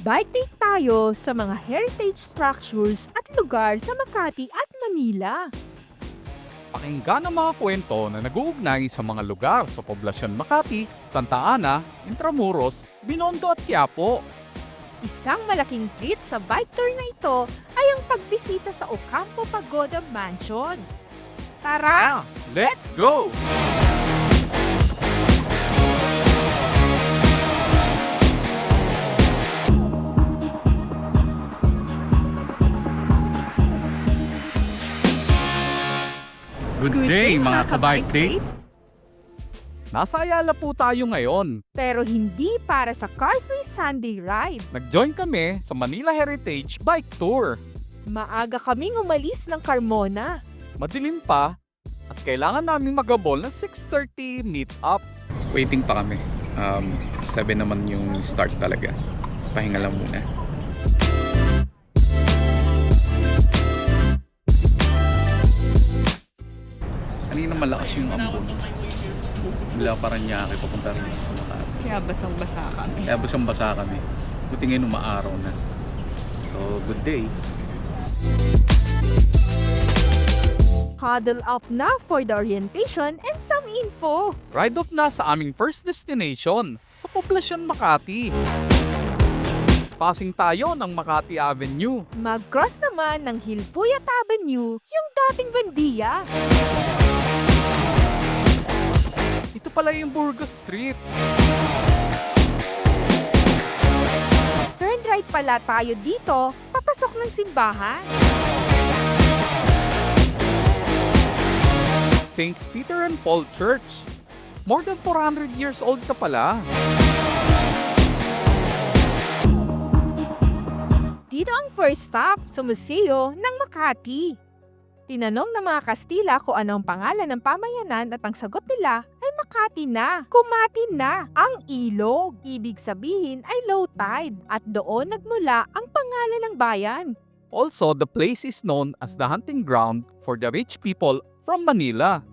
Bike date tayo sa mga heritage structures at lugar sa Makati at Manila. Pakinggan ang mga kwento na nag-uugnay sa mga lugar sa poblasyon Makati, Santa Ana, Intramuros, Binondo at Quiapo. Isang malaking treat sa bike tour na ito ay ang pagbisita sa Ocampo Pagoda Mansion. Tara! Let's go! Good day mga ka-bike date! Nasa Ayala po tayo ngayon. Pero hindi para sa car-free Sunday ride. Nag-join kami sa Manila Heritage Bike Tour. Maaga kaming umalis ng Carmona. Madilim pa at kailangan namin magabol ng 6:30 meet up. Waiting pa kami. 7 naman yung start talaga. Pahinga lang muna. Kanina malakas yung ambon. Mula Paranaque papunta rin sa Makati. Kaya basang-basa kami. Kaya basang-basa kami. Buti ngayon umaaraw na. So, good day. Huddle up na for the orientation and some info. Ride off na sa aming first destination, sa poblasyon Makati. Passing tayo ng Makati Avenue. Mag-cross naman ng Hilpuyat Avenue, yung dating Bandia. Ito pala yung Burgos Street. Turn right pala tayo dito, papasok ng simbahan. St. Peter and Paul Church. More than 400 years old ka pala. Dito ang first stop sa museo ng Makati. Tinanong ng mga Kastila kung ano ang pangalan ng pamayanan at ang sagot nila ay Makati na. Kumati na ang ilog. Ibig sabihin ay low tide at doon nagmula ang pangalan ng bayan. Also, the place is known as the hunting ground for the rich people from Manila.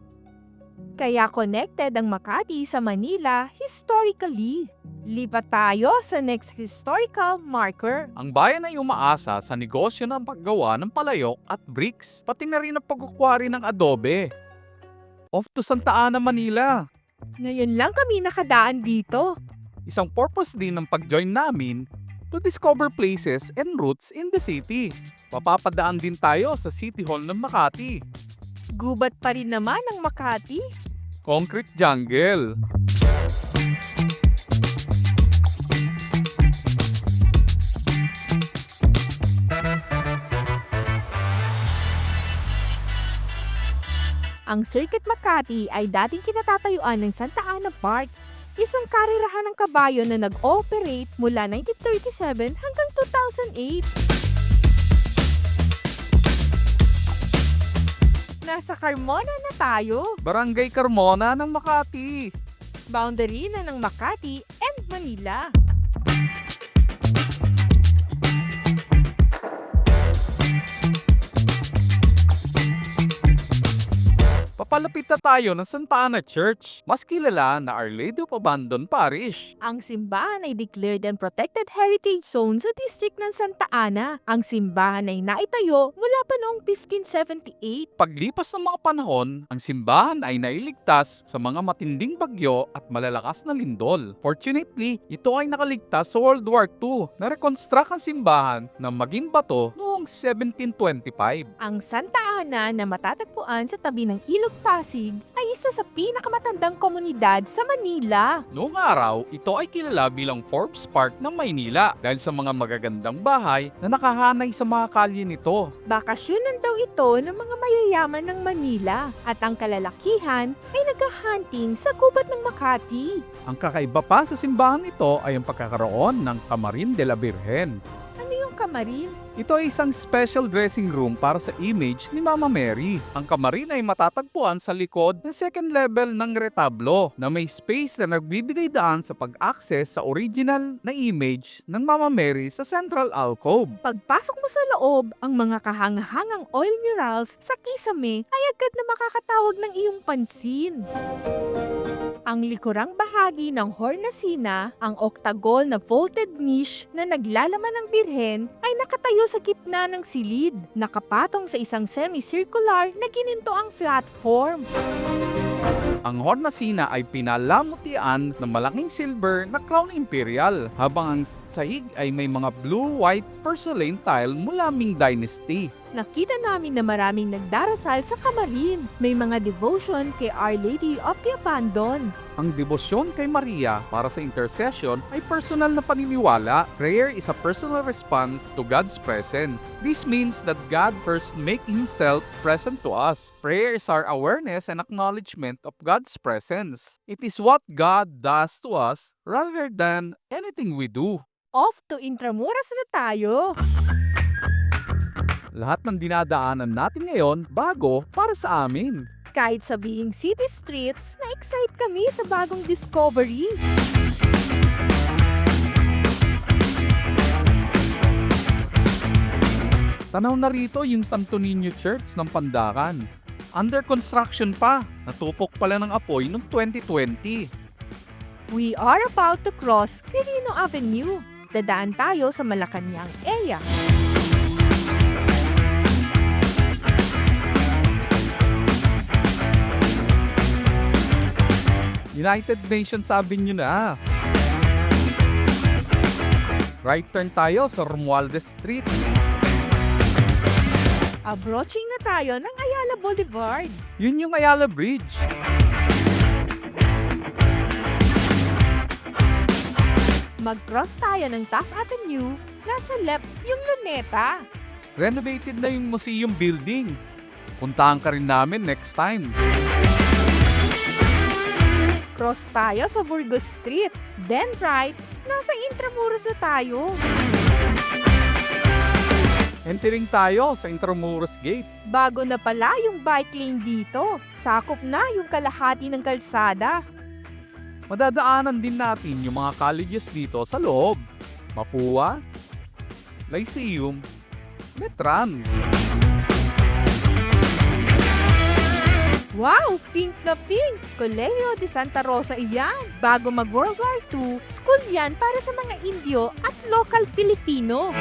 Kaya connected ang Makati sa Manila historically. Lipat tayo sa next historical marker. Ang bayan ay umaasa sa negosyo ng paggawa ng palayok at bricks, pati na rin ang pagkukwari ng adobe. Off to Santa Ana, Manila. Ngayon lang kami nakadaan dito. Isang purpose din ng pag-join namin to discover places and routes in the city. Mapapadaan din tayo sa City Hall ng Makati. Gubat pa rin naman ang Makati. Concrete jungle. Ang Circuit Makati ay dating kinatatayuan ng Santa Ana Park, isang karerahan ng kabayo na nag-ooperate mula 1937 hanggang 2008. Nasa Carmona na tayo, Barangay Carmona ng Makati. boundary na ng Makati and Manila. Papalapit na tayo ng Santa Ana Church, mas kilala na Our Lady of Abandon Parish. Ang simbahan ay declared and protected heritage zone sa district ng Santa Ana. Ang simbahan ay naitayo mula pa noong 1578. Paglipas ng mga panahon, ang simbahan ay nailigtas sa mga matinding bagyo at malalakas na lindol. Fortunately, ito ay nakaligtas sa World War II. Na-reconstruct ang simbahan na maging bato noong 1725. Ang Santa Ana na matatagpuan sa tabi ng Ilog Pasig ay isa sa pinakamatandang komunidad sa Manila. Noong araw, ito ay kilala bilang Forbes Park ng Maynila dahil sa mga magagandang bahay na nakahanay sa mga kalye nito. Bakasyonan daw ito ng mga mayayaman ng Manila at ang kalalakihan ay nag-hunting sa gubat ng Makati. Ang kakaiba pa sa simbahan ito ay ang pagkakaroon ng Camarin de la Virgen. Ano yung kamarin? Ito ay isang special dressing room para sa image ni Mama Mary. Ang kamarin ay matatagpuan sa likod ng second level ng retablo na may space na nagbibigay daan sa pag-access sa original na image ng Mama Mary sa central alcove. Pagpasok mo sa loob, ang mga kahangahangang oil murals sa kisame ay agad na makakatawag ng iyong pansin. Ang likurang bahagi ng hornacina, ang octagonal na vaulted niche na naglalaman ng birhen, ay nakatayo sa gitna ng silid, nakapatong sa isang semicircular na ginintoang platform. Ang hornacina ay pinalamutian ng malaking silver na crown imperial, habang ang sahig ay may mga blue-white porcelain tile mula Ming Dynasty. Nakita namin na maraming nagdarasal sa kamarin. May mga devotion kay Our Lady of the Abandon. Ang debosyon kay Maria para sa intercession ay personal na paniniwala. Prayer is a personal response to God's presence. This means that God first make Himself present to us. Prayer is our awareness and acknowledgement of God's presence. It is what God does to us rather than anything we do. Off to Intramuras na tayo! Lahat ng dinadaanan natin ngayon bago para sa amin. Kahit sabihing city streets, na-excite kami sa bagong discovery. Tanaw na rito yung Santo Niño Church ng Pandacan. Under construction pa, natupok pala ng apoy noong 2020. We are about to cross Quirino Avenue. Dadaan tayo sa Malacanang area. United Nations sabi nyo na. Right turn tayo sa Romualdez Street. Approaching na tayo ng Ayala Boulevard. Yun yung Ayala Bridge. Mag-cross tayo ng Taft Avenue. Nasa left yung Luneta. Renovated na yung museum building. Puntahan ka rin namin next time. Cross tayo sa Burgos Street. Then right, nasa Intramuros na tayo. Entering tayo sa Intramuros Gate. Bago na pala yung bike lane dito. Sakop na yung kalahati ng kalsada. Madadaanan din natin yung mga colleges dito sa loob. Mapua, Lyceum, Metran. Wow! Pink na pink! Colegio de Santa Rosa iyan. Bago mag-World War II, school yan para sa mga Indio at local Pilipino.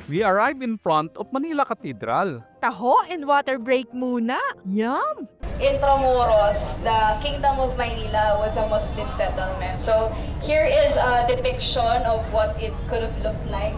We arrive in front of Manila Cathedral. Taho and water break muna. Yum! Intramuros, the Kingdom of Maynila was a Muslim settlement. So here is a depiction of what it could have looked like.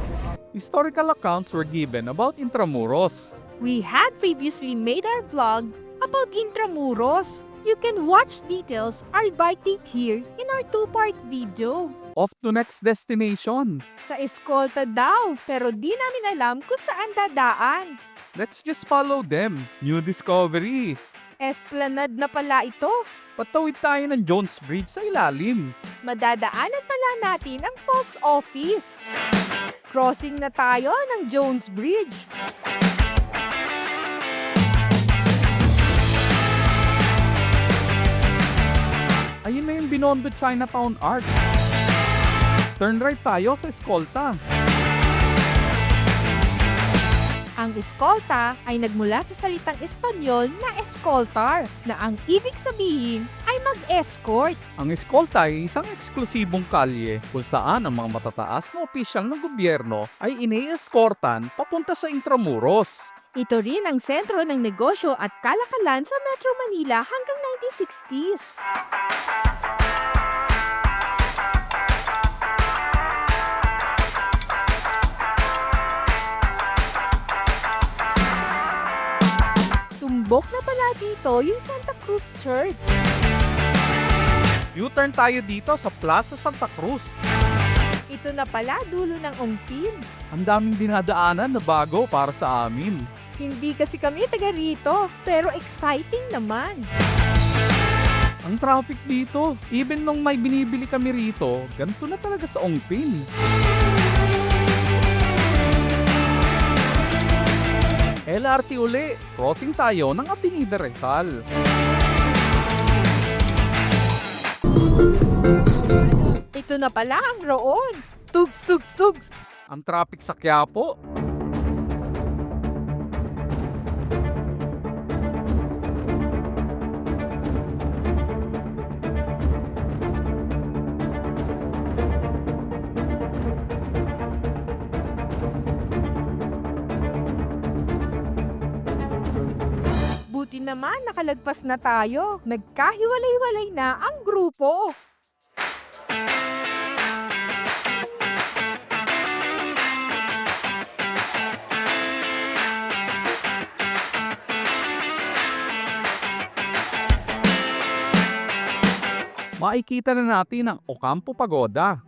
Historical accounts were given about Intramuros. We had previously made our vlog about Intramuros. You can watch details or bike date here in our 2-part video. Off to next destination. Sa eskolta daw, pero di namin alam kung saan dadaan. Let's just follow them. New discovery. Esplanade na pala ito. Patawid tayo ng Jones Bridge sa ilalim. Madadaanan pala natin ang post office. Crossing na tayo ng Jones Bridge. Ayun na yung Binondo Chinatown Arch. Turn right tayo sa eskolta. Ang eskolta ay nagmula sa salitang Espanyol na escoltar, na ang ibig sabihin ay mag-escort. Ang eskolta ay isang eksklusibong kalye kung saan ang mga matataas na opisyal ng gobyerno ay ine-escortan papunta sa Intramuros. Ito rin ang sentro ng negosyo at kalakalan sa Metro Manila hanggang 1960s. Tumbok na pala dito yung Santa Cruz Church. U-turn tayo dito sa Plaza Santa Cruz. Ito na pala dulo ng Ongpin. Ang daming dinadaanan na bago para sa amin. Hindi kasi kami taga rito, pero exciting naman. Ang traffic dito, even nung may binibili kami rito, ganito na talaga sa Ongpin. LRT uli, crossing tayo ng Avenida Rizal. Ito na pala ang roon. Tugs, tugs, tugs. Ang traffic sa Quiapo. naman, nakalagpas na tayo. Nagkahiwalay-walay na ang grupo. Makikita na natin ang Ocampo Pagoda.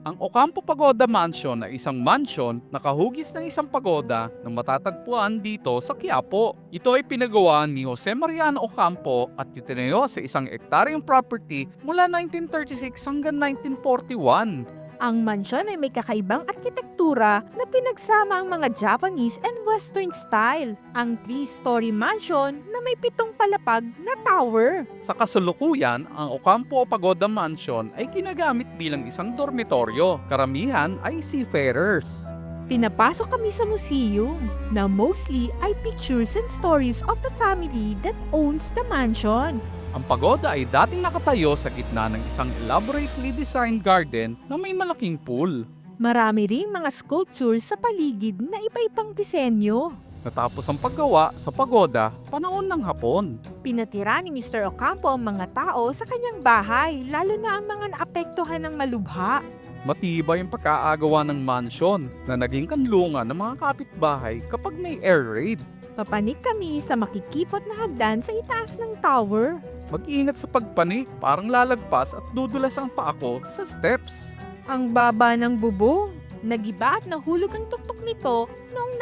Ang Ocampo Pagoda Mansion ay isang mansion na kahugis ng isang pagoda na matatagpuan dito sa Quiapo. Ito ay pinagawa ni Jose Mariano Ocampo at itinayo sa isang ektaryang property mula 1936 hanggang 1941. Ang mansyon ay may kakaibang arkitektura na pinagsama ang mga Japanese and Western style. Ang 3-story mansion na may 7 palapag na tower. Sa kasalukuyan, ang Ocampo Pagoda Mansion ay ginagamit bilang isang dormitoryo. Karamihan ay seafarers. Pinapasok kami sa museum na mostly ay pictures and stories of the family that owns the mansion. Ang pagoda ay dating nakatayo sa gitna ng isang elaborately designed garden na may malaking pool. Marami ring mga sculptures sa paligid na iba-ibang disenyo. Natapos ang paggawa sa pagoda, panahon ng Hapon. Pinatira ni Mr. Ocampo ang mga tao sa kanyang bahay, lalo na ang mga naapektuhan ng malubha. Matibay ang pagkaagawa ng mansion na naging kanlungan ng mga kapitbahay kapag may air raid. Papanik kami sa makikipot na hagdan sa itaas ng tower. Mag-iingat sa pagpanik, parang lalagpas at dudulas ang paa ko sa steps. Ang baba ng bubong. Nagiba at nahulog ang tuktok nito noong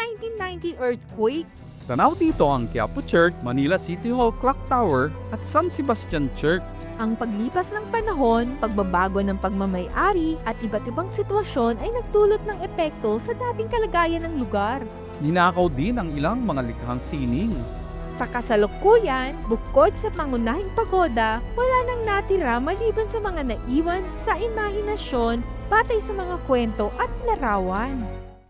1990 earthquake. Tanaw dito ang Quiapo Church, Manila City Hall Clock Tower at San Sebastian Church. Ang paglipas ng panahon, pagbabago ng pagmamay-ari at iba't ibang sitwasyon ay nagdulot ng epekto sa dating kalagayan ng lugar. Ninakaw din ang ilang mga likhang sining. Sa kasalukuyan, bukod sa pangunahing pagoda, wala nang natira maliban sa mga naiwan sa imahinasyon batay sa mga kwento at larawan.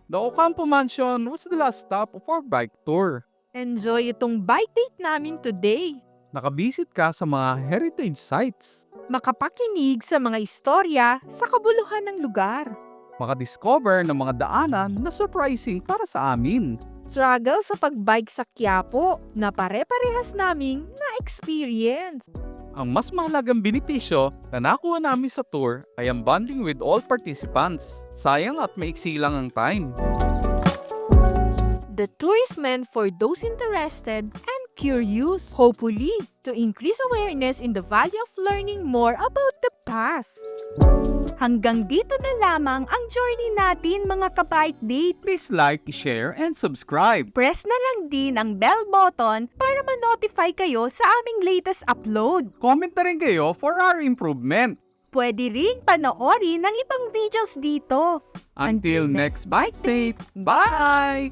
The Ocampo Mansion was the last stop of our bike tour. Enjoy itong bike date namin today. Nakabisit ka sa mga heritage sites. Makapakinig sa mga istorya sa kabuluhan ng lugar. Makadiscover ng mga daanan na surprising para sa amin. Struggle sa pagbike sa Quiapo na pare-parehas naming na-experience. Ang mas mahalagang benepisyo na nakuha namin sa tour ay ang bonding with all participants. Sayang at maiksi lang ang time. The tour is meant for those interested and curious, hopefully, to increase awareness in the value of learning more about the past. Hanggang dito na lamang ang journey natin mga ka-bike date. Please like, share, and subscribe. Press na lang din ang bell button para ma-notify kayo sa aming latest upload. Comment na rin kayo for our improvement. Pwede ring panoorin ang ibang videos dito. Until next bike date, bye!